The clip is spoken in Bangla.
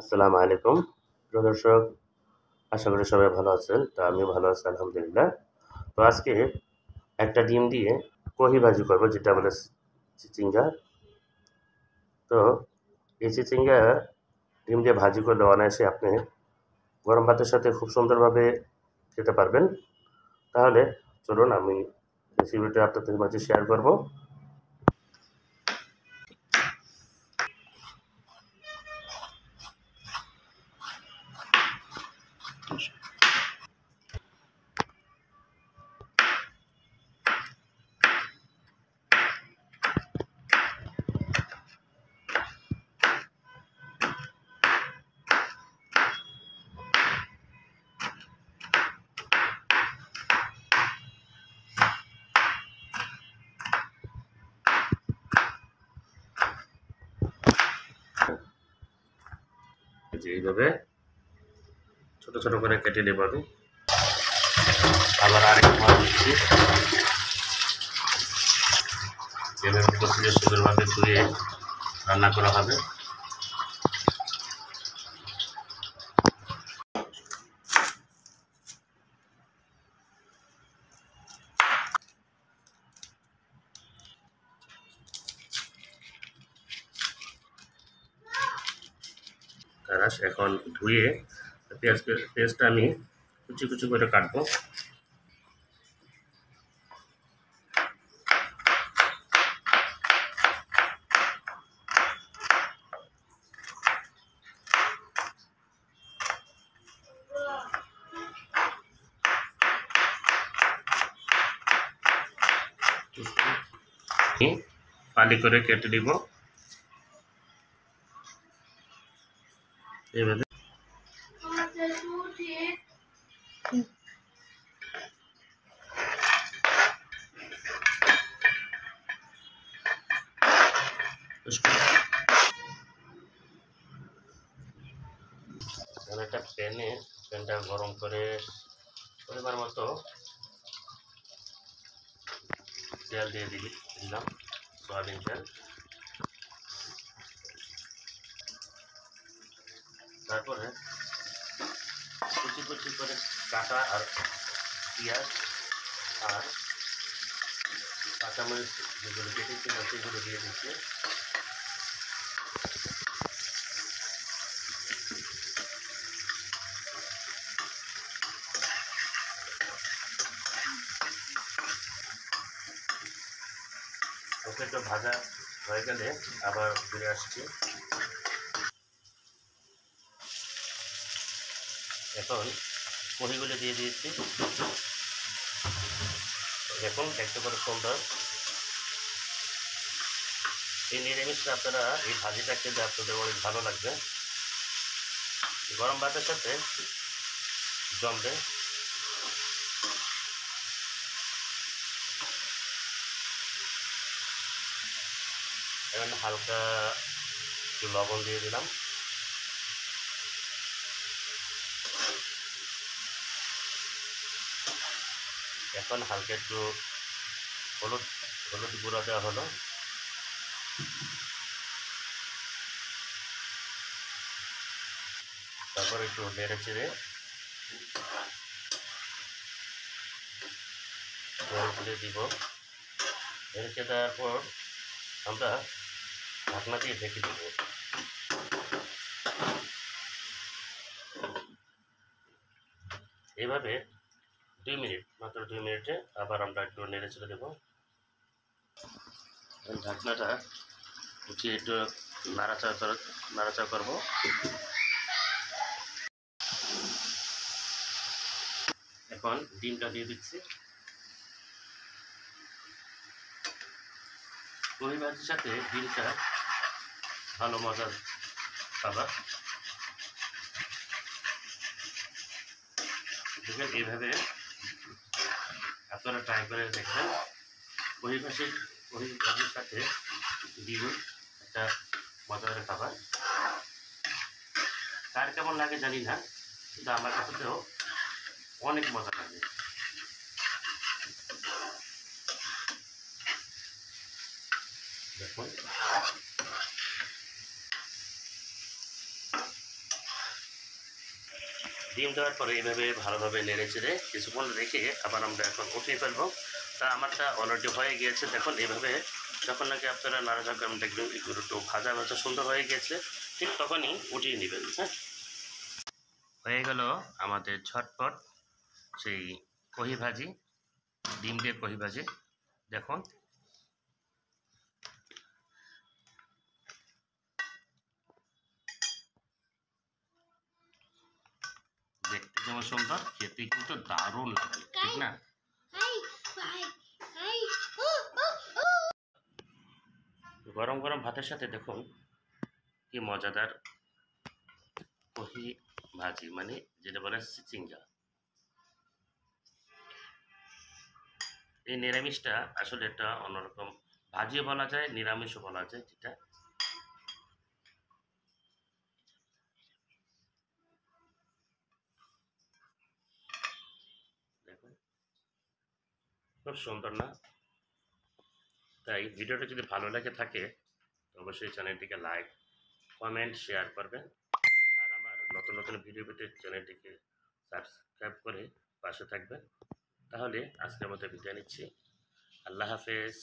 আসসালামু আলাইকুম। প্রিয় দর্শক, আশা করি সবাই ভালো আছেন। তো আমিও ভালো আছি আলহামদুলিল্লাহ। তো আজকে একটা ডিম দিয়ে কহি ভাজি করব, যেটা বলে চিচিঙ্গা। তো এই চিচিঙ্গা ডিম দিয়ে ভাজি করলে অনায়াসে আপনি গরম ভাতের সাথে খুব সুন্দরভাবে খেতে পারবেন। তাহলে চলুন আমি রেসিপিটা আপনাদের মাঝে শেয়ার করব। যে এইভাবে ছোট ছোট করে কেটে নেব আমি। আবার আরেকটা মাছ দিচ্ছি। এভাবে কষিয়ে সুন্দরভাবে ধুয়ে রান্না করা হবে। এখন ধুয়ে পেঁয়াজটা আমি কুচি কুচি করে কাটবো। ফালি করে কেটে দিব এইভাবে। একটা প্যানটা গরম করে পরিমাণ মতো তেল দিয়ে দিলাম, সয়াবিন তেল। তারপরে কুচি কুচি করে কাটা আর পেঁয়াজ আর কাঁচামরিচ যেগুলো কেটেছিলাম সেগুলো দিয়ে দিচ্ছি। ওকে, একটু ভাজা হয়ে গেলে আবার ফিরে আসছি। এখন কহিগুলো দিয়ে দিয়েছি। দেখুন একেবারে সুন্দর। এই নিরামিষটা আপনারা এই ভাজিটা খেতে আপনাদের অনেক ভালো লাগবে। গরম ভাতের সাথে জমবে। এখন হালকা একটু লবণ দিয়ে দিলাম। এখন হালকা একটু হলুদ গুঁড়া দেওয়া হলো। তারপর একটু নেড়ে চেড়ে দিব। নেড়ে চেড়ে দেওয়ার পর আমরা ঢাকনা দিয়ে ঢেকে দেব। এইভাবে 2 মিনিট, মাত্র 2 মিনিটে আবার আমরা একটু নেড়ে চেড়ে দেবো। ঢাকনাটা উঠিয়ে একটু নাড়াচাড়া করবো। এখন ডিমটা দিয়ে দিচ্ছি। কহি ভাজির সাথে ডিমটা ভালো মজার খাবার। দেখবেন এইভাবে আপনারা ট্রাই করে দেখবেন। কহি ভাজির সাথে ডিম একটা মজাদার খাবার। কার কেমন লাগে জানি না, কিন্তু আমার কাছেও অনেক মজা লাগে। দেখুন ডিম দেওয়ার পরে এইভাবে ভালোভাবে নেড়ে চেড়ে কিছুক্ষণ রেখে আবার আমরা এখন উঠিয়ে ফেলবো। তা আমারটা অলরেডি হয়ে গিয়েছে। দেখুন এইভাবে যখন নাকি আপনারা নাড়াচাড়া করবেন দেখবেন এগুলো একটু ভাজা ভাজা সুন্দর হয়ে গেছে, ঠিক তখনই উঠিয়ে নেবেন। হ্যাঁ, হয়ে গেল আমাদের ঝটপট সেই কহি ভাজি, ডিম দিয়ে কহি ভাজি। দেখুন দেখতে যেমন সুন্দর, খেতে কিন্তু দারুণ লাগে, ঠিক না? গরম গরম ভাতের সাথে দেখুন কি মজাদার কহি ভাজি, মানে যেটা বলে চিচিঙ্গা। এই নিরামিষটা আসলে একটা অন্যরকম, ভাজিও বলা যায় নিরামিষও বলা যায়, যেটা দেখুন খুব সুন্দর না? তাই ভিডিওটা যদি ভালো লেগে থাকে তো অবশ্যই চ্যানেলটিকে লাইক, কমেন্ট, শেয়ার করবেন। আর আমার নতুন নতুন ভিডিও পেতে চ্যানেলটিকে সাবস্ক্রাইব করে পাশে থাকবেন। তাহলে আজকের মতো বিদায় নিচ্ছি। আল্লাহ হাফেজ।